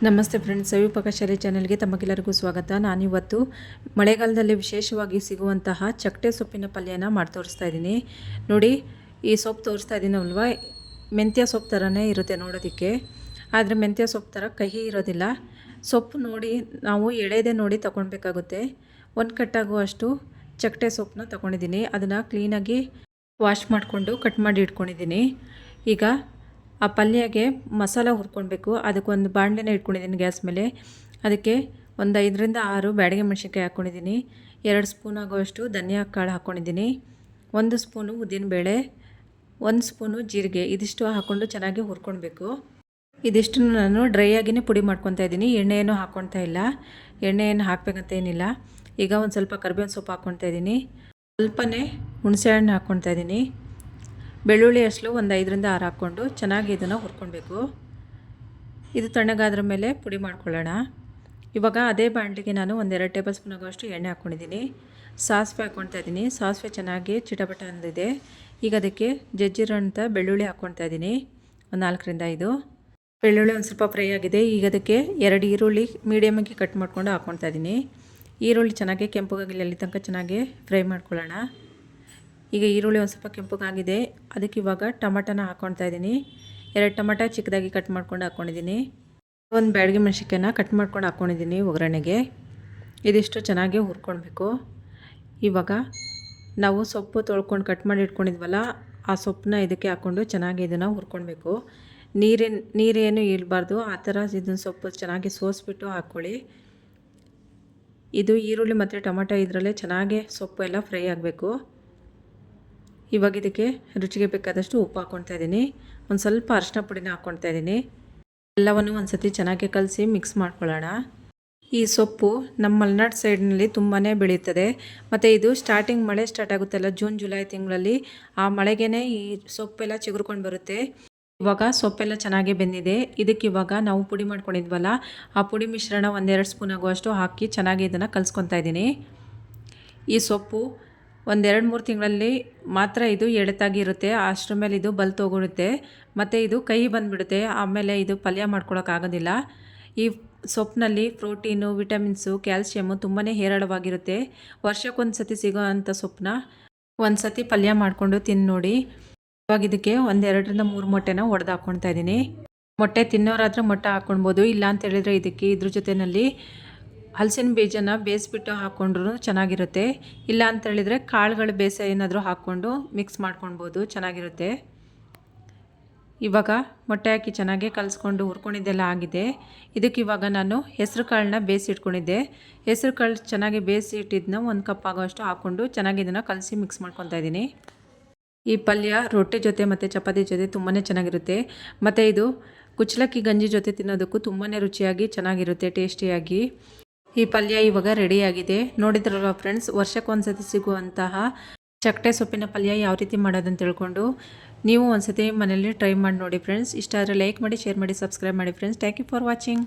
ನಮಸ್ತೆ ಫ್ರೆಂಡ್ಸ್, ಸವಿ ಪಾಕಶಾಲೆ ಚಾನೆಲ್ಗೆ ತಮಗೆಲ್ಲರಿಗೂ ಸ್ವಾಗತ. ನಾನಿವತ್ತು ಮಳೆಗಾಲದಲ್ಲಿ ವಿಶೇಷವಾಗಿ ಸಿಗುವಂತಹ ಚಕ್ಕಟೆ ಸೊಪ್ಪಿನ ಪಲ್ಯನ ಮಾಡಿ ತೋರಿಸ್ತಾ ಇದ್ದೀನಿ. ನೋಡಿ, ಈ ಸೊಪ್ಪು ತೋರಿಸ್ತಾ ಇದ್ದೀನಲ್ವ, ಮೆಂತ್ಯ ಸೊಪ್ಪು ಥರನೇ ಇರುತ್ತೆ ನೋಡೋದಕ್ಕೆ. ಆದರೆ ಮೆಂತ್ಯ ಸೊಪ್ಪು ಥರ ಕಹಿ ಇರೋದಿಲ್ಲ. ಸೊಪ್ಪು ನೋಡಿ ನಾವು ಎಳೆದೇ ನೋಡಿ ತಗೊಳ್ಬೇಕಾಗುತ್ತೆ. ಒಂದು ಕಟ್ಟಾಗುವಷ್ಟು ಚಕ್ಕಟೆ ಸೊಪ್ಪನ್ನ ತೊಗೊಂಡಿದ್ದೀನಿ. ಅದನ್ನು ಕ್ಲೀನಾಗಿ ವಾಶ್ ಮಾಡಿಕೊಂಡು ಕಟ್ ಮಾಡಿ ಇಟ್ಕೊಂಡಿದ್ದೀನಿ. ಈಗ ಆ ಪಲ್ಯಗೆ ಮಸಾಲ ಹುರ್ಕೊಳ್ಬೇಕು. ಅದಕ್ಕೊಂದು ಬಾಣಲೆನ ಇಟ್ಕೊಂಡಿದ್ದೀನಿ ಗ್ಯಾಸ್ ಮೇಲೆ. ಅದಕ್ಕೆ ಒಂದು 5ರಿಂದ 6 ಬ್ಯಾಡಗಿ ಮೆಣಸಿನ್ಕಾಯಿ ಹಾಕ್ಕೊಂಡಿದ್ದೀನಿ. 2 ಸ್ಪೂನ್ ಆಗುವಷ್ಟು ಧನಿಯಾ ಕಾಳು ಹಾಕ್ಕೊಂಡಿದ್ದೀನಿ. 1 ಸ್ಪೂನು ಉದ್ದಿನಬೇಳೆ, 1 ಸ್ಪೂನು ಜೀರಿಗೆ, ಇದಿಷ್ಟು ಹಾಕ್ಕೊಂಡು ಚೆನ್ನಾಗಿ ಹುರ್ಕೊಳ್ಬೇಕು. ಇದಿಷ್ಟು ನಾನು ಡ್ರೈ ಆಗಿಯೇ ಪುಡಿ ಮಾಡ್ಕೊತಾ ಇದ್ದೀನಿ. ಎಣ್ಣೆ ಏನೂ ಹಾಕ್ಕೊಳ್ತಾ ಇಲ್ಲ. ಎಣ್ಣೆ ಏನು ಹಾಕಬೇಕಂತ ಏನಿಲ್ಲ. ಈಗ ಒಂದು ಸ್ವಲ್ಪ ಕರಿಬೇವಿನ ಸೊಪ್ಪು ಹಾಕ್ಕೊಳ್ತಾ ಇದ್ದೀನಿ. ಸ್ವಲ್ಪನೇ ಹುಣಸೆಹಣ್ಣು ಹಾಕ್ಕೊಳ್ತಾ ಇದ್ದೀನಿ. ಬೆಳ್ಳುಳ್ಳಿ ಅಸಲು ಒಂದು 5ರಿಂದ 6 ಹಾಕ್ಕೊಂಡು ಚೆನ್ನಾಗಿ ಇದನ್ನು ಹುರ್ಕೊಳ್ಬೇಕು. ಇದು ತಣ್ಣಗಾದ್ರ ಮೇಲೆ ಪುಡಿ ಮಾಡ್ಕೊಳ್ಳೋಣ. ಇವಾಗ ಅದೇ ಬಾಣಲಿಗೆ ನಾನು 1-2 ಟೇಬಲ್ ಸ್ಪೂನ್ ಆಗುವಷ್ಟು ಎಣ್ಣೆ ಹಾಕ್ಕೊಂಡಿದ್ದೀನಿ. ಸಾಸಿವೆ ಹಾಕ್ಕೊಳ್ತಾ ಇದ್ದೀನಿ. ಸಾಸಿವೆ ಚೆನ್ನಾಗಿ ಚಿಟಪಟ ಅಂದಿದೆ. ಈಗ ಅದಕ್ಕೆ ಜಜ್ಜಿರೋಂಥ ಬೆಳ್ಳುಳ್ಳಿ ಹಾಕ್ಕೊಳ್ತಾ ಇದ್ದೀನಿ. ಒಂದು 4ರಿಂದ 5 ಬೆಳ್ಳುಳ್ಳಿ ಒಂದು ಸ್ವಲ್ಪ ಫ್ರೈ ಆಗಿದೆ. ಈಗ ಅದಕ್ಕೆ 2 ಈರುಳ್ಳಿ ಮೀಡಿಯಮಾಗಿ ಕಟ್ ಮಾಡ್ಕೊಂಡು ಹಾಕ್ಕೊಳ್ತಾ ಇದ್ದೀನಿ. ಈರುಳ್ಳಿ ಚೆನ್ನಾಗಿ ಕೆಂಪಗಾಗಿಲ್ಲ, ಅಲ್ಲಿ ತನಕ ಚೆನ್ನಾಗಿ ಫ್ರೈ ಮಾಡ್ಕೊಳ್ಳೋಣ. ಈಗ ಈರುಳ್ಳಿ ಒಂದು ಸ್ವಲ್ಪ ಕೆಂಪಗಾಗಿದೆ. ಅದಕ್ಕೆ ಇವಾಗ ಟೊಮಟನ ಹಾಕ್ಕೊಳ್ತಾ ಇದ್ದೀನಿ. 2 ಟೊಮಟ ಚಿಕ್ಕದಾಗಿ ಕಟ್ ಮಾಡ್ಕೊಂಡು ಹಾಕ್ಕೊಂಡಿದ್ದೀನಿ. ಒಂದು ಬ್ಯಾಡಗಿ ಮೆಣಸಿನ್ಕಾಯಿನ ಕಟ್ ಮಾಡ್ಕೊಂಡು ಹಾಕ್ಕೊಂಡಿದ್ದೀನಿ ಒಗ್ಗರಣೆಗೆ. ಇದಿಷ್ಟು ಚೆನ್ನಾಗಿ ಹುರ್ಕೊಳ್ಬೇಕು. ಇವಾಗ ನಾವು ಸೊಪ್ಪು ತೊಳ್ಕೊಂಡು ಕಟ್ ಮಾಡಿ ಇಟ್ಕೊಂಡಿದ್ವಲ್ಲ, ಆ ಸೊಪ್ಪನ್ನ ಇದಕ್ಕೆ ಹಾಕ್ಕೊಂಡು ಚೆನ್ನಾಗಿ ಇದನ್ನು ಹುರ್ಕೊಳ್ಬೇಕು. ನೀರೇನು ಇರಬಾರ್ದು. ಆ ಥರ ಇದನ್ನು ಸೊಪ್ಪು ಚೆನ್ನಾಗಿ ಸೋಸಿಬಿಟ್ಟು ಹಾಕ್ಕೊಳ್ಳಿ. ಇದು ಈರುಳ್ಳಿ ಮತ್ತು ಟೊಮಟೊ ಇದರಲ್ಲೇ ಚೆನ್ನಾಗಿ ಸೊಪ್ಪು ಎಲ್ಲ ಫ್ರೈ ಆಗಬೇಕು. ಇವಾಗ ಇದಕ್ಕೆ ರುಚಿಗೆ ಬೇಕಾದಷ್ಟು ಉಪ್ಪು ಹಾಕ್ಕೊಳ್ತಾ ಇದ್ದೀನಿ. ಒಂದು ಸ್ವಲ್ಪ ಅರಿಶಿನ ಪುಡಿನ ಹಾಕ್ಕೊಳ್ತಾ ಇದ್ದೀನಿ. ಎಲ್ಲವನ್ನು ಒಂದು ಸತಿ ಚೆನ್ನಾಗಿ ಕಲಸಿ ಮಿಕ್ಸ್ ಮಾಡ್ಕೊಳ್ಳೋಣ. ಈ ಸೊಪ್ಪು ನಮ್ಮ ಮಲೆನಾಡು ಸೈಡ್ನಲ್ಲಿ ತುಂಬಾ ಬೆಳೆಯುತ್ತದೆ. ಮತ್ತು ಇದು ಸ್ಟಾರ್ಟಿಂಗ್ ಮಳೆ ಸ್ಟಾರ್ಟ್ ಆಗುತ್ತಲ್ಲ, ಜೂನ್ ಜುಲೈ ತಿಂಗಳಲ್ಲಿ, ಆ ಮಳೆಗೇ ಈ ಸೊಪ್ಪೆಲ್ಲ ಚಿಗುರ್ಕೊಂಡು ಬರುತ್ತೆ. ಇವಾಗ ಸೊಪ್ಪೆಲ್ಲ ಚೆನ್ನಾಗಿ ಬೆಂದಿದೆ. ಇದಕ್ಕೆ ಇವಾಗ ನಾವು ಪುಡಿ ಮಾಡ್ಕೊಂಡಿದ್ವಲ್ಲ, ಆ ಪುಡಿ ಮಿಶ್ರಣ 1-2 ಸ್ಪೂನ್ ಆಗುವಷ್ಟು ಹಾಕಿ ಚೆನ್ನಾಗಿ ಇದನ್ನು ಕಲಿಸ್ಕೊತಾ ಇದ್ದೀನಿ. ಈ ಸೊಪ್ಪು 1-2-3 ತಿಂಗಳಲ್ಲಿ ಮಾತ್ರ ಇದು ಎಳೆತಾಗಿ ಇರುತ್ತೆ. ಅಷ್ಟರ ಮೇಲೆ ಇದು ಬಲ್ತೋಗಿರುತ್ತೆ ಮತ್ತು ಇದು ಕೈ ಬಂದುಬಿಡುತ್ತೆ. ಆಮೇಲೆ ಇದು ಪಲ್ಯ ಮಾಡ್ಕೊಳಕ್ಕಾಗೋದಿಲ್ಲ. ಈ ಸೊಪ್ಪಿನಲ್ಲಿ ಪ್ರೋಟೀನು, ವಿಟಮಿನ್ಸು, ಕ್ಯಾಲ್ಶಿಯಮ್ಮು ತುಂಬಾ ಹೇರಳವಾಗಿರುತ್ತೆ. ವರ್ಷಕ್ಕೊಂದು ಸತಿ ಸಿಗೋ ಅಂಥ ಸೊಪ್ಪನ್ನ ಒಂದು ಸತಿ ಪಲ್ಯ ಮಾಡಿಕೊಂಡು ತಿಂದು ನೋಡಿ. ಇವಾಗ ಇದಕ್ಕೆ 1-2ರಿಂದ 3 ಮೊಟ್ಟೆನ ಒಡೆದು ಹಾಕ್ಕೊಳ್ತಾ ಇದ್ದೀನಿ. ಮೊಟ್ಟೆ ತಿನ್ನೋರಾದರೆ ಮೊಟ್ಟೆ ಹಾಕ್ಕೊಳ್ಬೋದು. ಇಲ್ಲ ಅಂತ ಹೇಳಿದರೆ ಇದಕ್ಕೆ ಇದ್ರ ಜೊತೆಯಲ್ಲಿ ಹಲಸಿನ ಬೀಜನ ಬೇಯಿಸ್ಬಿಟ್ಟು ಹಾಕ್ಕೊಂಡ್ರೂ ಚೆನ್ನಾಗಿರುತ್ತೆ. ಇಲ್ಲ ಅಂತ ಹೇಳಿದರೆ ಕಾಳುಗಳು ಬೇಯಿಸಿ ಏನಾದರೂ ಹಾಕ್ಕೊಂಡು ಮಿಕ್ಸ್ ಮಾಡ್ಕೊಳ್ಬೋದು, ಚೆನ್ನಾಗಿರುತ್ತೆ. ಇವಾಗ ಮೊಟ್ಟೆ ಹಾಕಿ ಚೆನ್ನಾಗಿ ಕಲಿಸ್ಕೊಂಡು ಹುರ್ಕೊಂಡಿದ್ದೆಲ್ಲ ಆಗಿದೆ. ಇದಕ್ಕೆ ಇವಾಗ ನಾನು ಹೆಸರು ಕಾಳನ್ನ ಬೇಯಿಸಿ ಇಟ್ಕೊಂಡಿದ್ದೆ. ಹೆಸರು ಕಾಳು ಚೆನ್ನಾಗಿ ಬೇಯಿಸಿ ಇಟ್ಟಿದ್ದನ್ನ 1 ಕಪ್ ಆಗೋಷ್ಟು ಹಾಕ್ಕೊಂಡು ಚೆನ್ನಾಗಿ ಇದನ್ನು ಕಲಸಿ ಮಿಕ್ಸ್ ಮಾಡ್ಕೊತಾ ಇದ್ದೀನಿ. ಈ ಪಲ್ಯ ರೊಟ್ಟಿ ಜೊತೆ ಮತ್ತು ಚಪಾತಿ ಜೊತೆ ತುಂಬಾ ಚೆನ್ನಾಗಿರುತ್ತೆ. ಮತ್ತು ಇದು ಕುಚ್ಚಲಕ್ಕಿ ಗಂಜಿ ಜೊತೆ ತಿನ್ನೋದಕ್ಕೂ ತುಂಬಾ ರುಚಿಯಾಗಿ ಚೆನ್ನಾಗಿರುತ್ತೆ, ಟೇಸ್ಟಿಯಾಗಿ. ಈ ಪಲ್ಯ ಇವಾಗ ರೆಡಿಯಾಗಿದೆ. ನೋಡಿದ್ರಲ್ವ ಫ್ರೆಂಡ್ಸ್, ವರ್ಷಕ್ಕೊಂದು ಸತಿ ಸಿಗುವಂತಹ ಚಕ್ಕಟೆ ಸೊಪ್ಪಿನ ಪಲ್ಯ ಯಾವ ರೀತಿ ಮಾಡೋದಂತ ತಿಳ್ಕೊಂಡು ನೀವು ಒಂದು ಸತಿ ಮನೆಯಲ್ಲಿ ಟ್ರೈ ಮಾಡಿ ನೋಡಿ ಫ್ರೆಂಡ್ಸ್. ಇಷ್ಟ ಆದರೆ ಲೈಕ್ ಮಾಡಿ, ಶೇರ್ ಮಾಡಿ, ಸಬ್ಸ್ಕ್ರೈಬ್ ಮಾಡಿ friends. Thank you for watching.